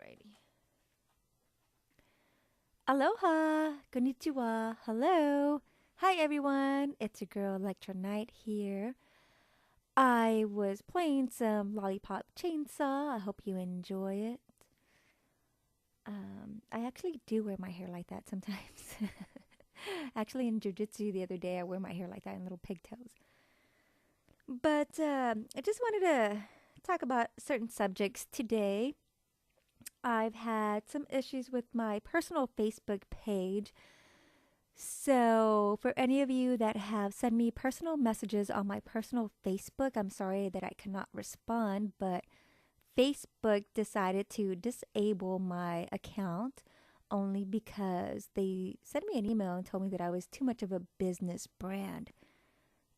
Alrighty. Aloha, konnichiwa, hello. Hi everyone, it's your girl Elektra here. I was playing some Lollipop Chainsaw. I hope you enjoy it. I actually do wear my hair like that sometimes. Actually, in jujitsu the other day, I wear my hair like that in little pigtails. But I just wanted to talk about certain subjects today. I've had some issues with my personal Facebook page. So, for any of you that have sent me personal messages on my personal Facebook, I'm sorry that I cannot respond, but Facebook decided to disable my account only because they sent me an email and told me that I was too much of a business brand.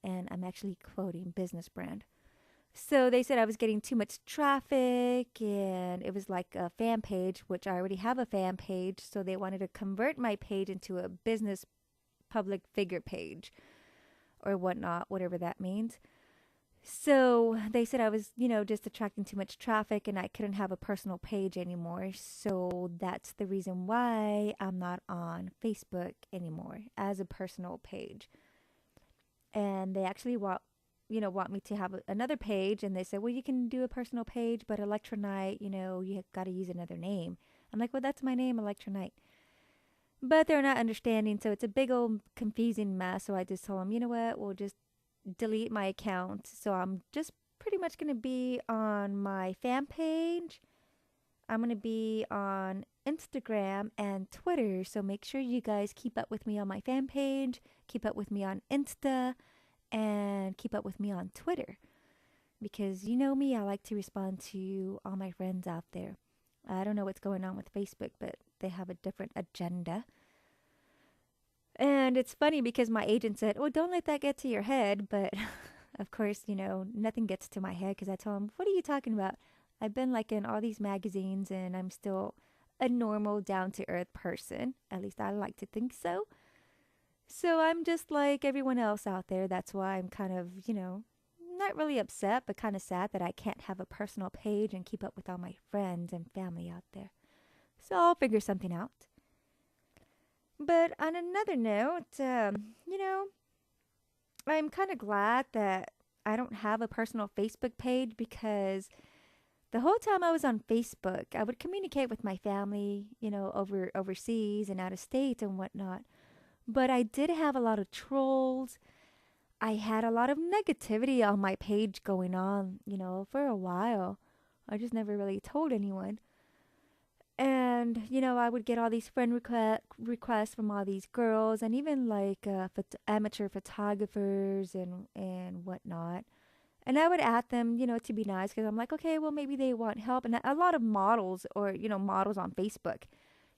And I'm actually quoting business brand. So they said I was getting too much traffic and it was like a fan page, which I already have a fan page. So they wanted to convert my page into a business public figure page or whatnot, whatever that means. So they said I was, just attracting too much traffic and I couldn't have a personal page anymore. So that's the reason why I'm not on Facebook anymore as a personal page. And they actually want me to have another page, and they said, well, you can do a personal page, but Electronite, you got to use another name. I'm like, well, that's my name, Electronite. But they're not understanding, so it's a big old confusing mess. So I just told them, you know what, we'll just delete my account. So I'm just pretty much going to be on my fan page. I'm going to be on Instagram and Twitter. So make sure you guys keep up with me on my fan page, keep up with me on Insta, and keep up with me on Twitter. Because you know me, I like to respond to all my friends out there. I don't know what's going on with Facebook, but they have a different agenda. And it's funny because my agent said, well, don't let that get to your head. But of course, nothing gets to my head because I tell him, what are you talking about? I've been like in all these magazines and I'm still a normal, down to earth person. At least I like to think so. So I'm just like everyone else out there. That's why I'm kind of, not really upset, but kind of sad that I can't have a personal page and keep up with all my friends and family out there. So I'll figure something out. But on another note, I'm kind of glad that I don't have a personal Facebook page because the whole time I was on Facebook, I would communicate with my family, overseas and out of state and whatnot. But I did have a lot of trolls. I had a lot of negativity on my page going on, for a while. I just never really told anyone. And, I would get all these friend requests from all these girls and even like amateur photographers and whatnot. And I would add them, to be nice because I'm like, okay, well, maybe they want help. And a lot of models or, models on Facebook.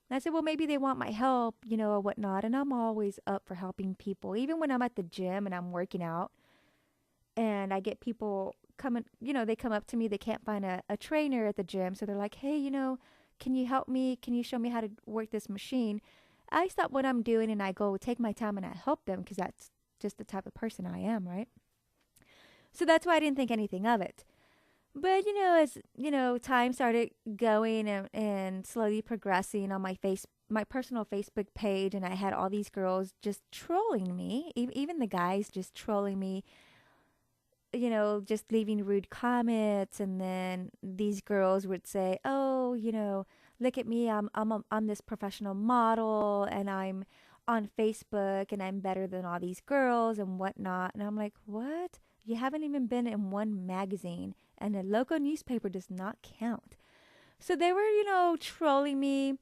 And I said, well, maybe they want my help, or whatnot. And I'm always up for helping people, even when I'm at the gym and I'm working out. And I get people coming, they come up to me. They can't find a trainer at the gym. So they're like, hey, can you help me? Can you show me how to work this machine? I stop what I'm doing and I go take my time and I help them because that's just the type of person I am, right? So that's why I didn't think anything of it. But, as, time started going and slowly progressing on my personal Facebook page, and I had all these girls just trolling me, even the guys just trolling me, just leaving rude comments. And then these girls would say, oh, look at me, I'm this professional model and I'm on Facebook and I'm better than all these girls and whatnot. And I'm like, what? You haven't even been in one magazine, and a local newspaper does not count. So they were, trolling me.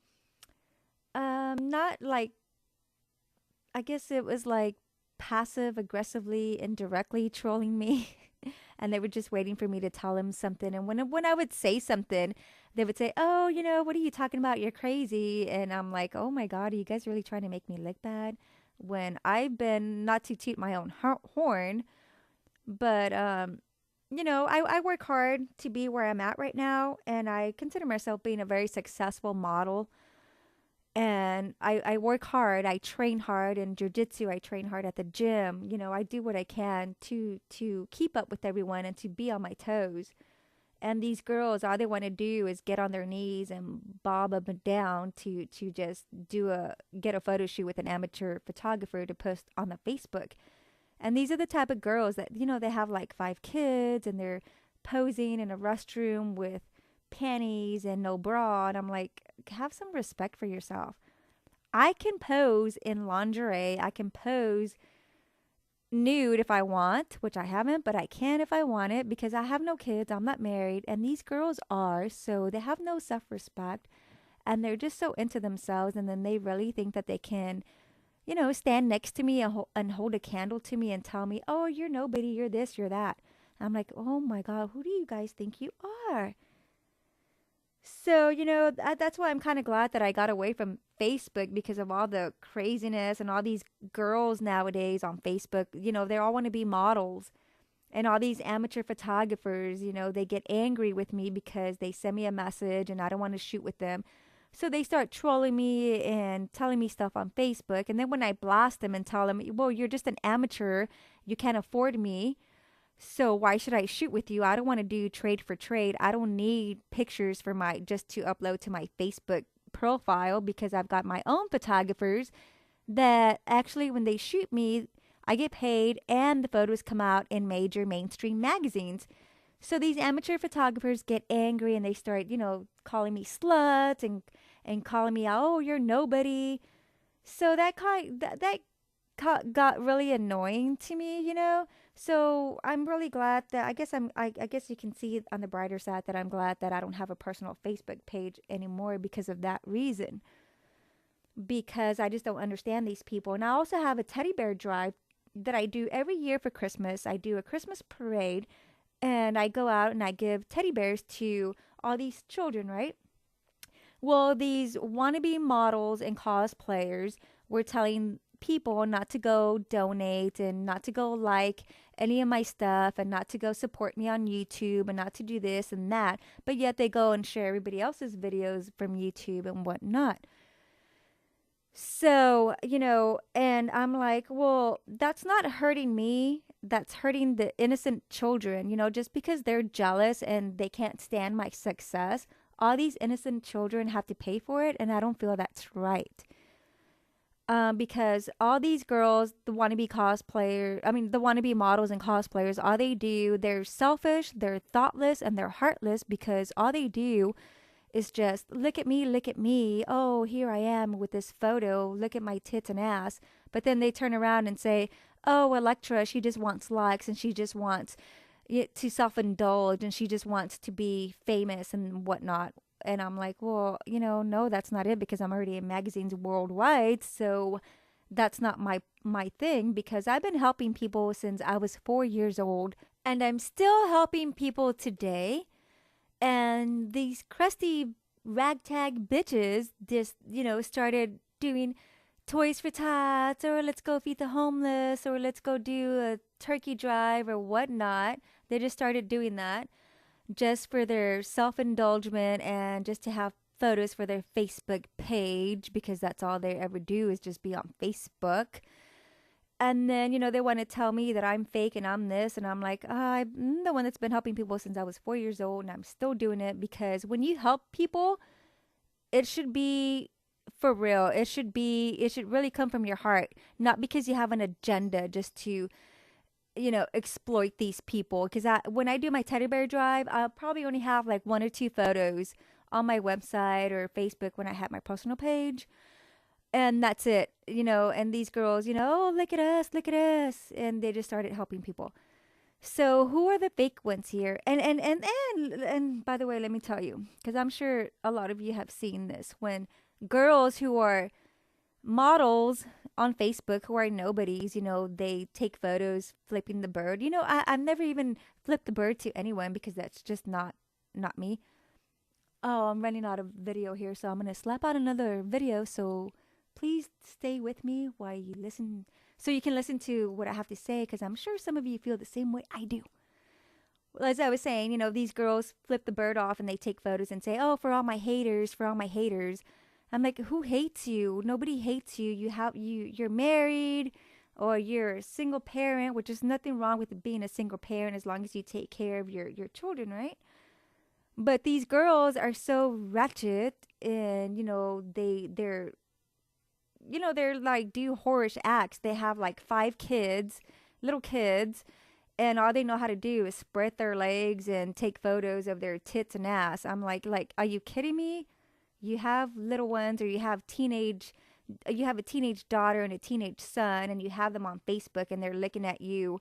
Not like, I guess it was like passive aggressively, indirectly trolling me. And they were just waiting for me to tell them something. And when I would say something, they would say, oh, what are you talking about? You're crazy. And I'm like, oh my God, are you guys really trying to make me look bad? When I've been, not to toot my own horn, but, I work hard to be where I'm at right now. And I consider myself being a very successful model. And I work hard. I train hard in jujitsu. I train hard at the gym. I do what I can to keep up with everyone and to be on my toes. And these girls, all they want to do is get on their knees and bob up and down to just get a photo shoot with an amateur photographer to post on the Facebook. And these are the type of girls that, they have like 5 kids and they're posing in a restroom with panties and no bra. And I'm like, have some respect for yourself. I can pose in lingerie. I can pose nude if I want, which I haven't, but I can if I want it because I have no kids. I'm not married. And these girls are. So they have no self respect and they're just so into themselves. And then they really think that they can, stand next to me and hold a candle to me and tell me, oh, you're nobody, you're this, you're that. And I'm like, oh my God, who do you guys think you are? So, that's why I'm kind of glad that I got away from Facebook because of all the craziness and all these girls nowadays on Facebook. They all want to be models. And all these amateur photographers, they get angry with me because they send me a message and I don't want to shoot with them. So they start trolling me and telling me stuff on Facebook. And then when I blast them and tell them, well, you're just an amateur, you can't afford me. So why should I shoot with you? I don't want to do trade for trade. I don't need pictures for just to upload to my Facebook profile because I've got my own photographers that actually when they shoot me, I get paid and the photos come out in major mainstream magazines. So these amateur photographers get angry and they start, calling me sluts and calling me, oh, you're nobody. So that got really annoying to me. So I'm really glad that I guess you can see on the brighter side that I'm glad that I don't have a personal Facebook page anymore because of that reason. Because I just don't understand these people. And I also have a teddy bear drive that I do every year for Christmas. I do a Christmas parade and I go out and I give teddy bears to all these children, right? Well, these wannabe models and cosplayers were telling people not to go donate and not to go like any of my stuff and not to go support me on YouTube and not to do this and that. But yet they go and share everybody else's videos from YouTube and whatnot. So, and I'm like, well, that's not hurting me. That's hurting the innocent children, just because they're jealous and they can't stand my success. All these innocent children have to pay for it. And I don't feel that's right. Because all these girls, the wannabe models and cosplayers, all they do, they're selfish, they're thoughtless, and they're heartless because all they do is just look at me. Oh, here I am with this photo. Look at my tits and ass. But then they turn around and say, oh, Elektra, she just wants likes and she just wants to self-indulge and she just wants to be famous and whatnot. And I'm like, well, no, that's not it because I'm already in magazines worldwide. So that's not my thing because I've been helping people since I was 4 years old and I'm still helping people today. And these crusty ragtag bitches just, started doing Toys for Tots or let's go feed the homeless or let's go do a turkey drive or whatnot. They just started doing that just for their self-indulgence and just to have photos for their Facebook page because that's all they ever do is just be on Facebook. And then, they want to tell me that I'm fake and I'm this. And I'm like, I'm the one that's been helping people since I was 4 years old. And I'm still doing it because when you help people, it should be for real. It should really come from your heart. Not because you have an agenda just to, exploit these people. Because when I do my teddy bear drive, I'll probably only have like 1 or 2 photos on my website or Facebook when I have my personal page. And that's it, and these girls, oh, look at us. And they just started helping people. So who are the fake ones here? And by the way, let me tell you, because I'm sure a lot of you have seen this, when girls who are models on Facebook who are nobodies, they take photos flipping the bird. I've never even flipped the bird to anyone because that's just not me. Oh, I'm running out of video here, so I'm going to slap out another video. So please stay with me while you listen, so you can listen to what I have to say, because I'm sure some of you feel the same way I do. Well, as I was saying, these girls flip the bird off and they take photos and say, oh, for all my haters. I'm like, who hates you? Nobody hates you. You're married or you're a single parent, which is nothing wrong with being a single parent as long as you take care of your children, right? But these girls are so wretched, and they're like do horrorish acts. They have like 5 kids, little kids, and all they know how to do is spread their legs and take photos of their tits and ass. I'm like, are you kidding me? You have little ones, or you have a teenage daughter and a teenage son, and you have them on Facebook, and they're looking at you,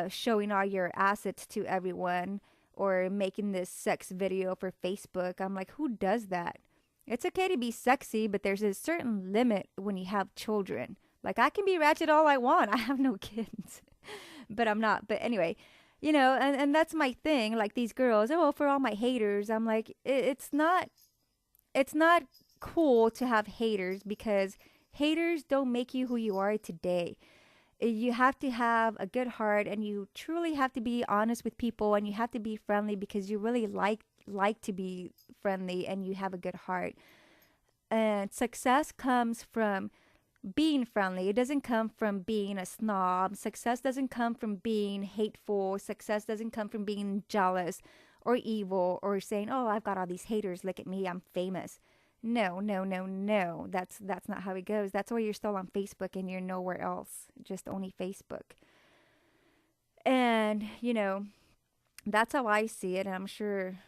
showing all your assets to everyone, or making this sex video for Facebook. I'm like, who does that? It's okay to be sexy, but there's a certain limit when you have children. Like, I can be ratchet all I want. I have no kids, but I'm not. But anyway, and that's my thing. Like these girls, oh, for all my haters, I'm like, it's not cool to have haters, because haters don't make you who you are today. You have to have a good heart, and you truly have to be honest with people, and you have to be friendly because you really like to be friendly, and you have a good heart. And success comes from being friendly. It doesn't come from being a snob. Success doesn't come from being hateful. Success doesn't come from being jealous or evil, or saying, "Oh, I've got all these haters. Look at me. I'm famous." No, no, no, no. That's not how it goes. That's why you're still on Facebook and you're nowhere else. Just only Facebook. And, that's how I see it. And I'm sure,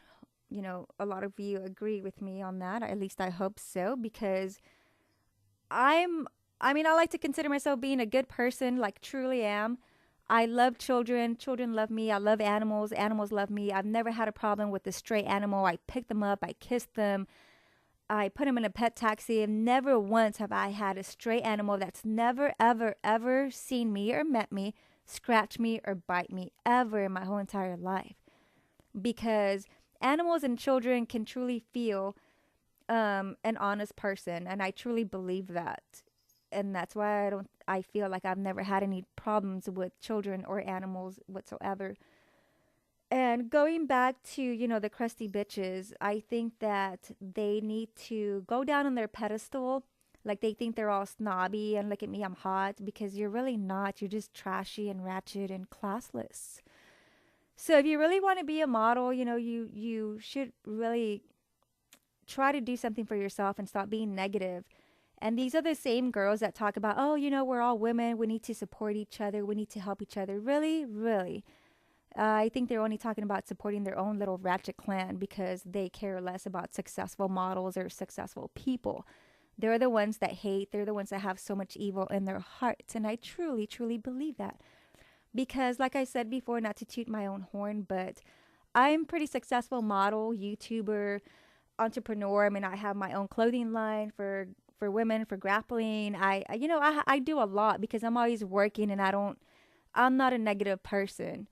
a lot of you agree with me on that. At least I hope so, because I'm I like to consider myself being a good person, like truly am. I love children. Children love me. I love animals. Animals love me. I've never had a problem with a stray animal. I pick them up. I kiss them. I put them in a pet taxi, and never once have I had a stray animal that's never, ever, ever seen me or met me, scratch me or bite me ever in my whole entire life. Because animals and children can truly feel an honest person, and I truly believe that. And that's why I feel like I've never had any problems with children or animals whatsoever. And going back to, the crusty bitches, I think that they need to go down on their pedestal. Like they think they're all snobby and look at me, I'm hot, because you're really not. You're just trashy and ratchet and classless. So if you really want to be a model, you should really try to do something for yourself and stop being negative. And these are the same girls that talk about, oh, we're all women. We need to support each other. We need to help each other. Really, really. I think they're only talking about supporting their own little ratchet clan, because they care less about successful models or successful people. They're the ones that hate. They're the ones that have so much evil in their hearts. And I truly, truly believe that. Because like I said before, not to toot my own horn, but I'm a pretty successful model, YouTuber, entrepreneur. I mean, I have my own clothing line for women, for grappling. I do a lot because I'm always working, and I'm not a negative person.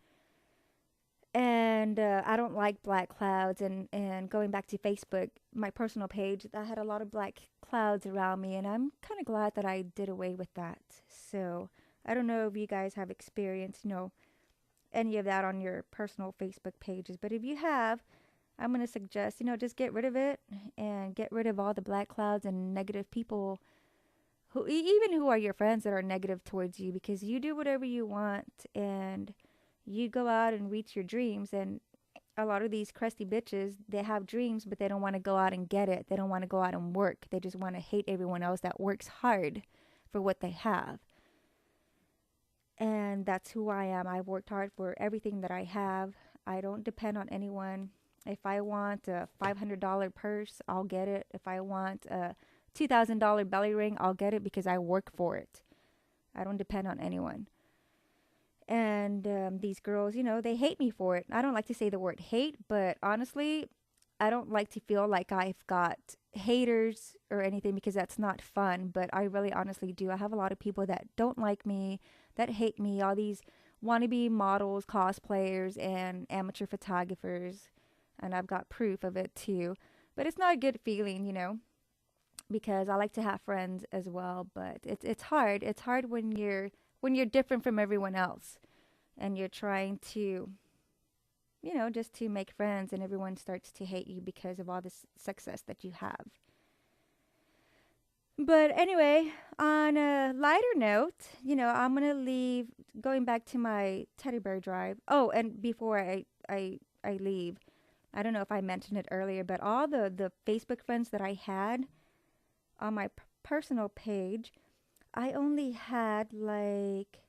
And I don't like black clouds. And going back to Facebook, my personal page, I had a lot of black clouds around me, and I'm kind of glad that I did away with that. So I don't know if you guys have experienced, any of that on your personal Facebook pages. But if you have, I'm going to suggest, just get rid of it, and get rid of all the black clouds and negative people even who are your friends that are negative towards you, because you do whatever you want, and you go out and reach your dreams. And a lot of these crusty bitches, they have dreams, but they don't want to go out and get it. They don't want to go out and work. They just want to hate everyone else that works hard for what they have. And that's who I am. I've worked hard for everything that I have. I don't depend on anyone. If I want a $500 purse, I'll get it. If I want a $2,000 belly ring, I'll get it because I work for it. I don't depend on anyone. And these girls, they hate me for it. I don't like to say the word hate, but honestly, I don't like to feel like I've got haters or anything, because that's not fun. But I really honestly do. I have a lot of people that don't like me, that hate me, all these wannabe models, cosplayers, and amateur photographers. And I've got proof of it too. But it's not a good feeling, because I like to have friends as well. But it's hard. It's hard when you're different from everyone else, and you're trying to, just to make friends, and everyone starts to hate you because of all this success that you have. But anyway, on a lighter note, I'm going to leave, going back to my teddy bear drive. Oh, and before I leave, I don't know if I mentioned it earlier, but all the Facebook friends that I had on my personal page, I only had like,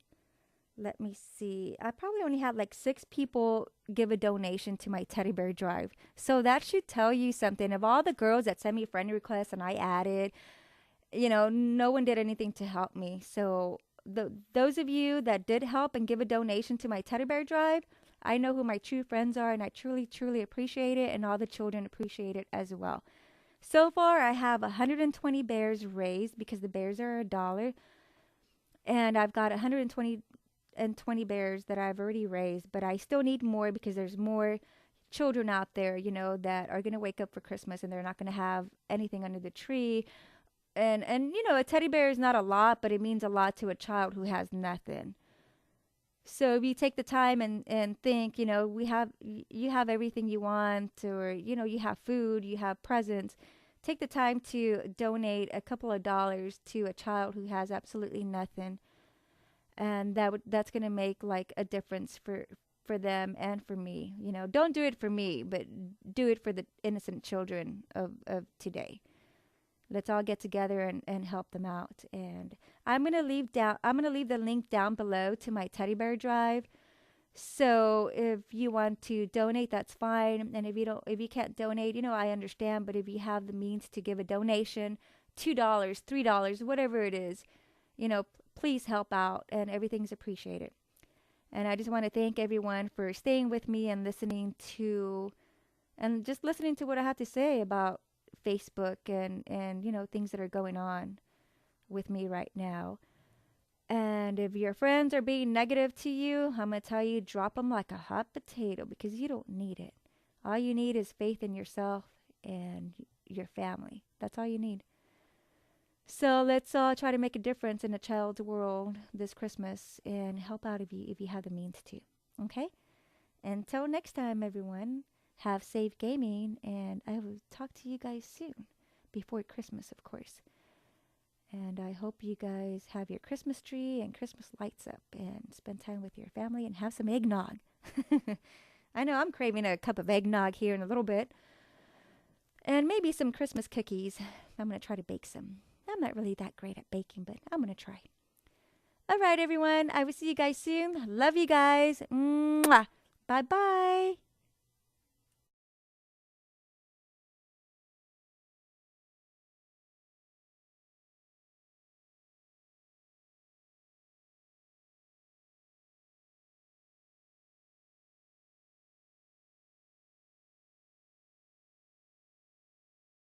let me see, I probably only had like 6 people give a donation to my teddy bear drive. So that should tell you something. Of all the girls that sent me friend requests and I added, no one did anything to help me. So those of you that did help and give a donation to my teddy bear drive, I know who my true friends are, and I truly, truly appreciate it, and all the children appreciate it as well. So far, I have 120 bears raised because the bears are $1, and I've got 120 bears that I've already raised, but I still need more because there's more children out there, that are going to wake up for Christmas and they're not going to have anything under the tree. And a teddy bear is not a lot, but it means a lot to a child who has nothing. So if you take the time and think, you have everything you want, or you have food, you have presents, take the time to donate a couple of dollars to a child who has absolutely nothing, and that's going to make like a difference for them and for me. Don't do it for me, but do it for the innocent children of today. Let's all get together and help them out. And I'm gonna leave the link down below to my teddy bear drive. So if you want to donate, that's fine. And if you can't donate, I understand. But if you have the means to give a donation, $2, $3, whatever it is, please help out, and everything's appreciated. And I just want to thank everyone for staying with me and just listening to what I have to say about Facebook and things that are going on with me right now. And if your friends are being negative to you, I'm going to tell you, drop them like a hot potato, because you don't need it. All you need is faith in yourself and your family. That's all you need. So let's all try to make a difference in a child's world this Christmas and help out if you have the means to. Okay? Until next time, everyone, have safe gaming, and I will talk to you guys soon, before Christmas, of course. And I hope you guys have your Christmas tree and Christmas lights up and spend time with your family and have some eggnog. I know I'm craving a cup of eggnog here in a little bit. And maybe some Christmas cookies. I'm going to try to bake some. I'm not really that great at baking, but I'm going to try. All right, everyone. I will see you guys soon. Love you guys. Mwah. Bye-bye.